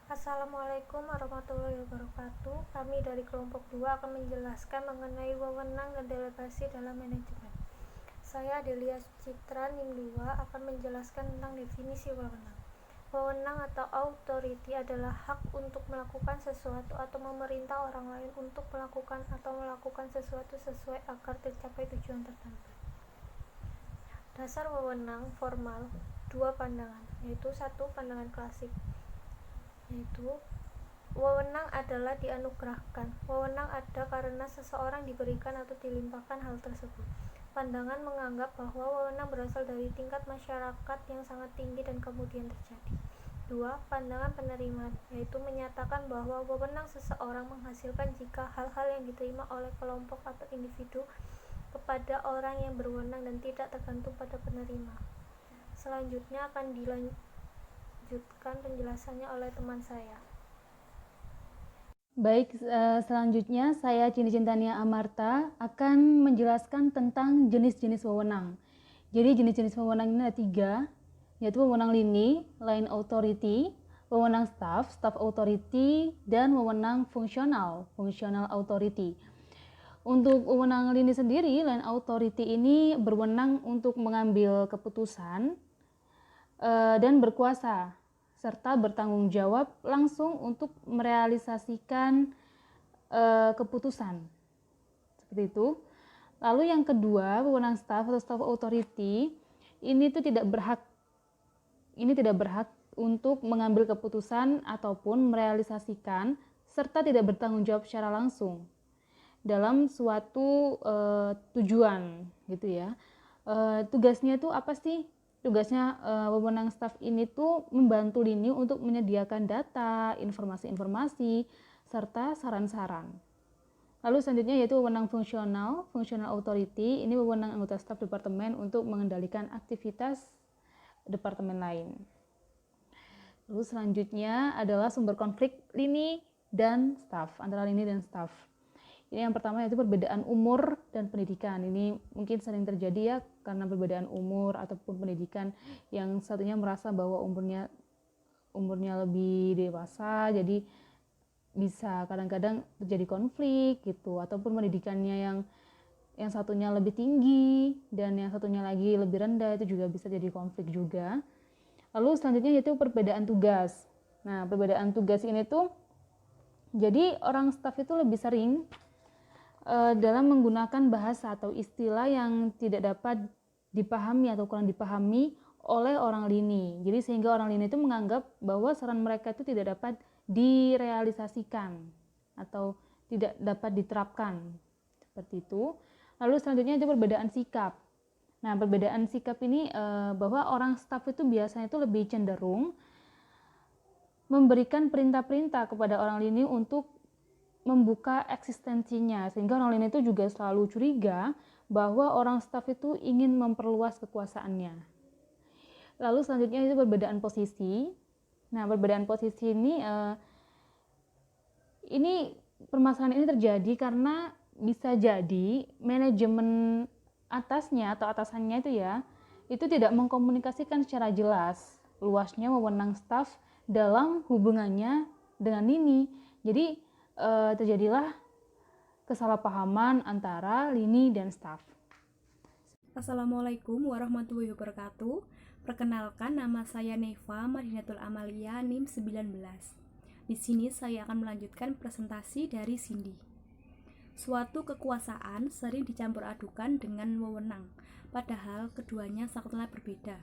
Assalamualaikum warahmatullahi wabarakatuh. Kami dari kelompok 2 akan menjelaskan mengenai wewenang dan delegasi dalam manajemen. Saya Adelia Citra NIM 2 akan menjelaskan tentang definisi wewenang. Wewenang atau authority adalah hak untuk melakukan sesuatu atau memerintah orang lain untuk melakukan sesuatu sesuai agar tercapai tujuan tertentu. Dasar wewenang formal dua pandangan, yaitu satu pandangan klasik, yaitu wewenang adalah dianugerahkan. Wewenang ada karena seseorang diberikan atau dilimpahkan hal tersebut. Pandangan menganggap bahwa wewenang berasal dari tingkat masyarakat yang sangat tinggi dan kemudian terjadi. 2. Pandangan penerimaan, yaitu menyatakan bahwa wewenang seseorang menghasilkan jika hal-hal yang diterima oleh kelompok atau individu kepada orang yang berwenang dan tidak tergantung pada penerima. Selanjutnya akan dilanjutkan penjelasannya oleh teman saya. Baik, selanjutnya saya Cindy Cintania Amarta akan menjelaskan tentang jenis-jenis wewenang. Jadi jenis-jenis wewenang ini ada 3, yaitu wewenang lini, line authority, wewenang staff authority, dan wewenang fungsional, functional authority. Untuk wewenang lini sendiri, line authority ini berwenang untuk mengambil keputusan dan berkuasa, serta bertanggung jawab langsung untuk merealisasikan keputusan. Seperti itu. Lalu yang kedua, wewenang staff atau staff authority ini tidak berhak untuk mengambil keputusan ataupun merealisasikan serta tidak bertanggung jawab secara langsung dalam suatu tujuan gitu ya. Tugasnya itu apa sih? Tugasnya wewenang staf ini tuh membantu lini untuk menyediakan data, informasi-informasi, serta saran-saran. Lalu selanjutnya yaitu wewenang fungsional, functional authority. Ini wewenang anggota staf departemen untuk mengendalikan aktivitas departemen lain. Lalu selanjutnya adalah sumber konflik lini dan staf, antara lini dan staf. Ini yang pertama yaitu perbedaan umur dan pendidikan. Ini mungkin sering terjadi ya karena perbedaan umur ataupun pendidikan. Yang satunya merasa bahwa umurnya lebih dewasa, jadi bisa kadang-kadang terjadi konflik gitu, ataupun pendidikannya yang satunya lebih tinggi dan yang satunya lagi lebih rendah, itu juga bisa jadi konflik juga. Lalu selanjutnya yaitu perbedaan tugas. Nah, perbedaan tugas ini tuh jadi orang staf itu lebih sering dalam menggunakan bahasa atau istilah yang tidak dapat dipahami atau kurang dipahami oleh orang lini. Jadi sehingga orang lini itu menganggap bahwa saran mereka itu tidak dapat direalisasikan atau tidak dapat diterapkan. Seperti itu. Lalu selanjutnya itu perbedaan sikap. Nah, perbedaan sikap ini bahwa orang staf itu biasanya itu lebih cenderung memberikan perintah-perintah kepada orang lini untuk membuka eksistensinya, sehingga orang lain itu juga selalu curiga bahwa orang staf itu ingin memperluas kekuasaannya. Lalu selanjutnya itu perbedaan posisi. Nah, perbedaan posisi ini permasalahan ini terjadi karena bisa jadi manajemen atasnya atau atasannya itu tidak mengkomunikasikan secara jelas luasnya wewenang staf dalam hubungannya dengan ini. Jadi terjadilah kesalahpahaman antara lini dan staf. Assalamualaikum warahmatullahi wabarakatuh. Perkenalkan, nama saya Neva Madinatul Amalia NIM 19. Di sini saya akan melanjutkan presentasi dari Cindy. Suatu kekuasaan sering dicampur adukan dengan wewenang, padahal keduanya sangatlah berbeda.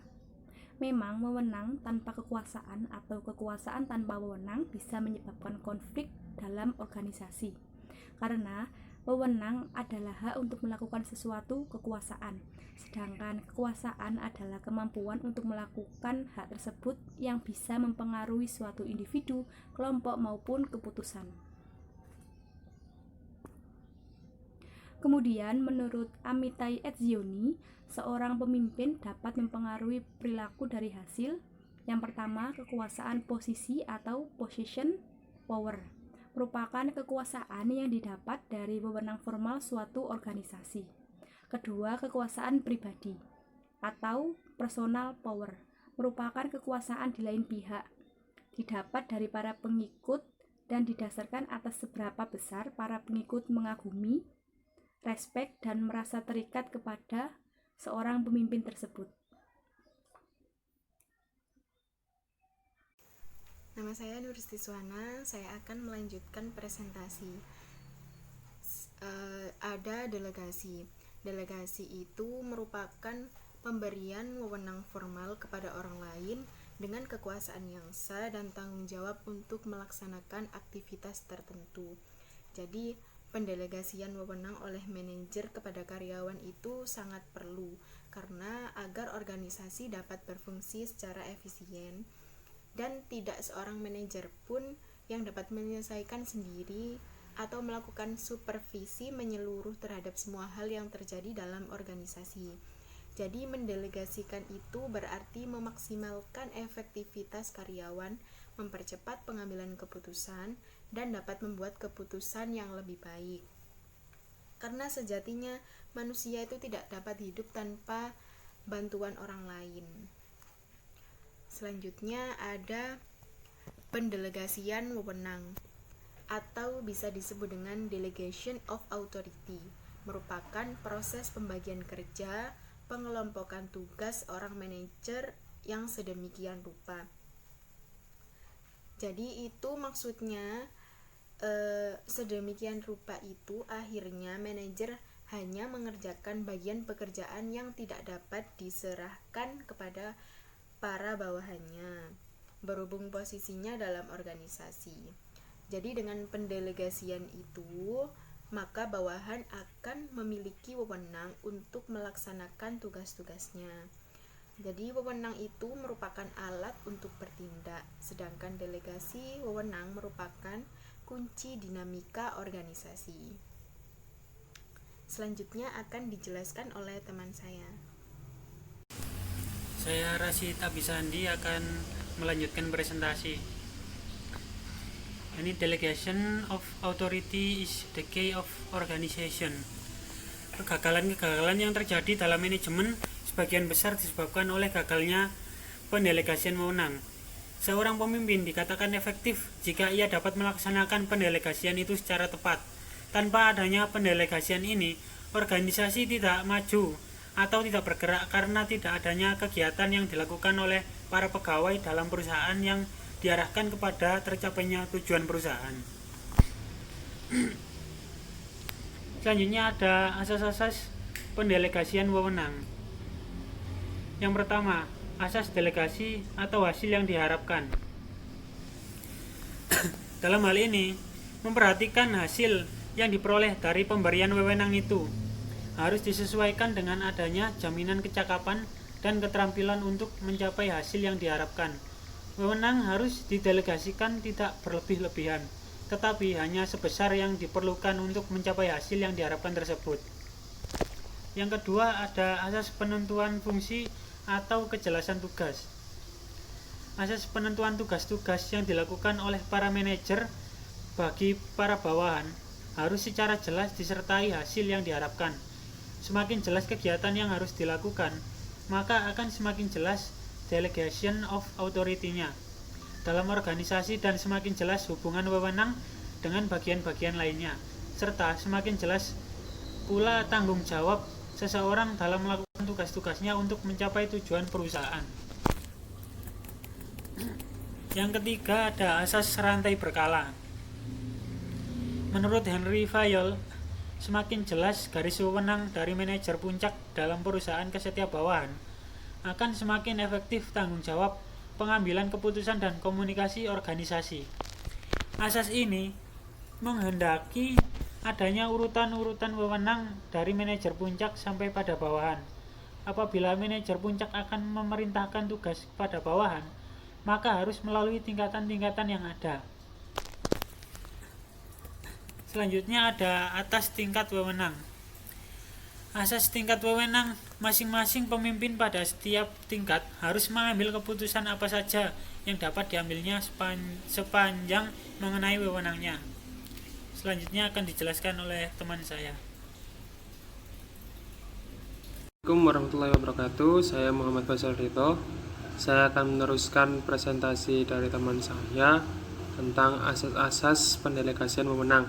Memang wewenang tanpa kekuasaan atau kekuasaan tanpa wewenang bisa menyebabkan konflik dalam organisasi. Karena wewenang adalah hak untuk melakukan sesuatu kekuasaan, sedangkan kekuasaan adalah kemampuan untuk melakukan hak tersebut yang bisa mempengaruhi suatu individu, kelompok maupun keputusan. Kemudian menurut Amitai Etzioni, seorang pemimpin dapat mempengaruhi perilaku dari hasil. Yang pertama, kekuasaan posisi atau position power merupakan kekuasaan yang didapat dari wewenang formal suatu organisasi. Kedua, kekuasaan pribadi atau personal power merupakan kekuasaan di lain pihak. didapat dari para pengikut dan didasarkan atas seberapa besar para pengikut mengagumi, respek, dan merasa terikat kepada seorang pemimpin tersebut. Nama saya Nuristi Suhana, saya akan melanjutkan presentasi. Ada delegasi. Delegasi itu merupakan pemberian wewenang formal kepada orang lain dengan kekuasaan yang sah dan tanggung jawab untuk melaksanakan aktivitas tertentu. Jadi, pendelegasian wewenang oleh manajer kepada karyawan itu sangat perlu karena agar organisasi dapat berfungsi secara efisien dan tidak seorang manajer pun yang dapat menyelesaikan sendiri atau melakukan supervisi menyeluruh terhadap semua hal yang terjadi dalam organisasi. Jadi mendelegasikan itu berarti memaksimalkan efektivitas karyawan, mempercepat pengambilan keputusan, dan dapat membuat keputusan yang lebih baik. Karena sejatinya manusia itu tidak dapat hidup tanpa bantuan orang lain. Selanjutnya ada pendelegasian wewenang atau bisa disebut dengan delegation of authority, merupakan proses pembagian kerja, pengelompokan tugas orang manajer yang sedemikian rupa. Jadi itu maksudnya sedemikian rupa itu akhirnya manajer hanya mengerjakan bagian pekerjaan yang tidak dapat diserahkan kepada para bawahannya, berhubung posisinya dalam organisasi. Jadi dengan pendelegasian itu, maka bawahan akan memiliki wewenang untuk melaksanakan tugas-tugasnya. Jadi wewenang itu merupakan alat untuk bertindak, sedangkan delegasi wewenang merupakan kunci dinamika organisasi. Selanjutnya akan dijelaskan oleh teman saya. Saya Rasid Abisandi akan melanjutkan presentasi. Ini delegation of authority is the key of organization. Kegagalan-kegagalan yang terjadi dalam manajemen sebagian besar disebabkan oleh gagalnya pendelegasian wewenang. Seorang pemimpin dikatakan efektif jika ia dapat melaksanakan pendelegasian itu secara tepat. Tanpa adanya pendelegasian ini, organisasi tidak maju atau tidak bergerak karena tidak adanya kegiatan yang dilakukan oleh para pegawai dalam perusahaan yang diarahkan kepada tercapainya tujuan perusahaan. Selanjutnya ada asas-asas pendelegasian wewenang. Yang pertama, asas delegasi atau hasil yang diharapkan. Dalam hal ini, memperhatikan hasil yang diperoleh dari pemberian wewenang itu harus disesuaikan dengan adanya jaminan kecakapan dan keterampilan untuk mencapai hasil yang diharapkan. Wewenang harus didelegasikan tidak berlebih-lebihan, tetapi hanya sebesar yang diperlukan untuk mencapai hasil yang diharapkan tersebut. Yang kedua ada asas penentuan fungsi atau kejelasan tugas. Asas penentuan tugas-tugas yang dilakukan oleh para manajer bagi para bawahan harus secara jelas disertai hasil yang diharapkan. Semakin jelas kegiatan yang harus dilakukan, maka akan semakin jelas delegation of authority-nya dalam organisasi dan semakin jelas hubungan wewenang dengan bagian-bagian lainnya, serta semakin jelas pula tanggung jawab seseorang dalam melakukan tugas-tugasnya untuk mencapai tujuan perusahaan. Yang ketiga ada asas rantai berkala. Menurut Henry Fayol, semakin jelas garis wewenang dari manajer puncak dalam perusahaan ke setiap bawahan, akan semakin efektif tanggung jawab, pengambilan keputusan dan komunikasi organisasi. Asas ini menghendaki adanya urutan-urutan wewenang dari manajer puncak sampai pada bawahan. Apabila manajer puncak akan memerintahkan tugas pada bawahan, maka harus melalui tingkatan-tingkatan yang ada. Selanjutnya ada atas tingkat wewenang. Asas tingkat wewenang, masing-masing pemimpin pada setiap tingkat harus mengambil keputusan apa saja yang dapat diambilnya sepanjang mengenai wewenangnya. Selanjutnya akan dijelaskan oleh teman saya. Assalamualaikum warahmatullahi wabarakatuh. Saya Muhammad Faisal Rito. saya akan meneruskan presentasi dari teman saya tentang asas-asas pendelegasian wewenang.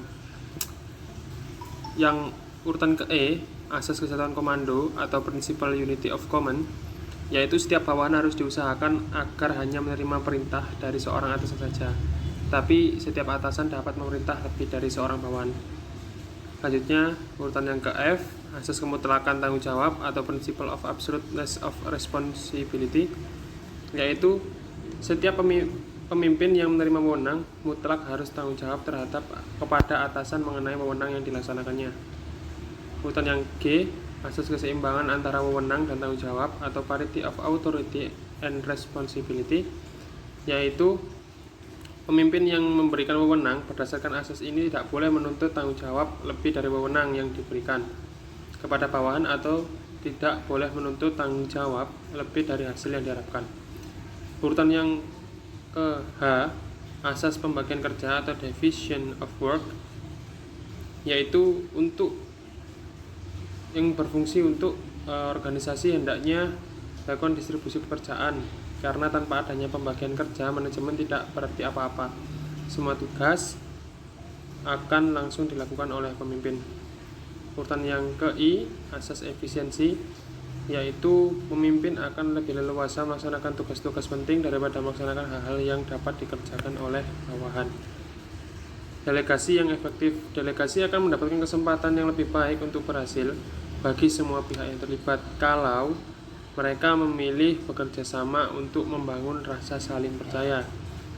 Yang urutan ke E, asas kesatuan komando atau Principal Unity of Command, yaitu setiap bawahan harus diusahakan agar hanya menerima perintah dari seorang atasan saja, tapi setiap atasan dapat memerintah lebih dari seorang bawahan. Selanjutnya, urutan yang ke F, asas kemutlakan tanggung jawab atau Principle of Absoluteness of Responsibility, yaitu setiap pemimpin yang menerima wewenang mutlak harus tanggung jawab kepada atasan mengenai wewenang yang dilaksanakannya. Urutan yang G, asas keseimbangan antara wewenang dan tanggung jawab atau Parity of Authority and Responsibility, yaitu pemimpin yang memberikan wewenang berdasarkan asas ini tidak boleh menuntut tanggung jawab lebih dari wewenang yang diberikan kepada bawahan atau tidak boleh menuntut tanggung jawab lebih dari hasil yang diharapkan. Urutan yang ke H, asas pembagian kerja atau division of work, yaitu untuk yang berfungsi untuk organisasi hendaknya melakukan distribusi pekerjaan, karena tanpa adanya pembagian kerja, manajemen tidak berarti apa-apa. Semua tugas akan langsung dilakukan oleh pemimpin. Urutan yang ke I, asas efisiensi, yaitu pemimpin akan lebih leluasa melaksanakan tugas-tugas penting daripada melaksanakan hal-hal yang dapat dikerjakan oleh bawahan. Delegasi yang efektif. Delegasi akan mendapatkan kesempatan yang lebih baik untuk berhasil bagi semua pihak yang terlibat kalau mereka memilih bekerja sama untuk membangun rasa saling percaya.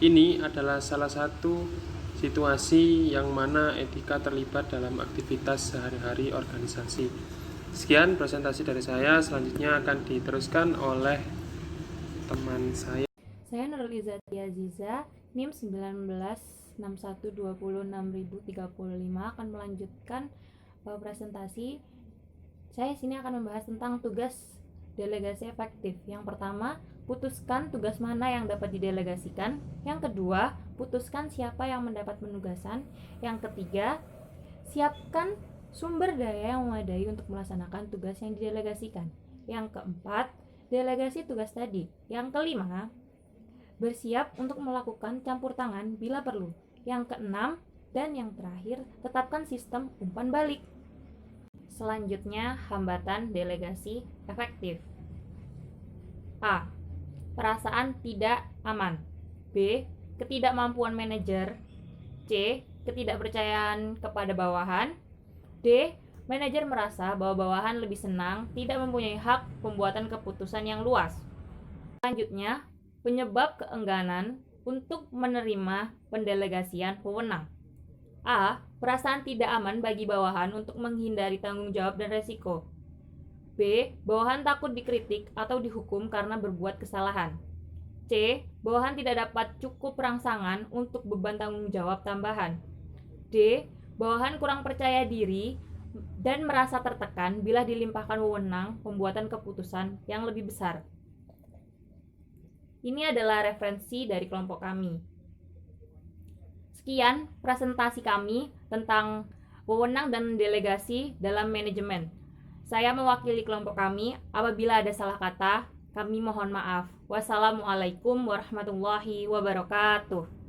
Ini adalah salah satu situasi yang mana etika terlibat dalam aktivitas sehari-hari organisasi. Sekian presentasi dari saya, selanjutnya akan diteruskan oleh teman saya. Saya Nurul Izzati Aziza, NIM 1961206035 akan melanjutkan presentasi. Saya sini akan membahas tentang tugas delegasi efektif. Yang pertama, putuskan tugas mana yang dapat didelegasikan. Yang kedua, putuskan siapa yang mendapat penugasan. Yang ketiga, siapkan sumber daya yang memadai untuk melaksanakan tugas yang didelegasikan. Yang keempat, delegasi tugas tadi. Yang kelima, bersiap untuk melakukan campur tangan bila perlu. Yang keenam dan yang terakhir, tetapkan sistem umpan balik. Selanjutnya, hambatan delegasi efektif. A. Perasaan tidak aman. B. Ketidakmampuan manajer. C. Ketidakpercayaan kepada bawahan. D. Manajer merasa bahwa bawahan lebih senang tidak mempunyai hak pembuatan keputusan yang luas. Selanjutnya, penyebab keengganan untuk menerima pendelegasian wewenang. A. Perasaan tidak aman bagi bawahan untuk menghindari tanggung jawab dan resiko. B. Bawahan takut dikritik atau dihukum karena berbuat kesalahan. C. Bawahan tidak dapat cukup rangsangan untuk beban tanggung jawab tambahan. D. Bawahan kurang percaya diri dan merasa tertekan bila dilimpahkan wewenang pembuatan keputusan yang lebih besar. Ini adalah referensi dari kelompok kami. Sekian presentasi kami tentang wewenang dan delegasi dalam manajemen. Saya mewakili kelompok kami. Apabila ada salah kata, kami mohon maaf. Wassalamualaikum warahmatullahi wabarakatuh.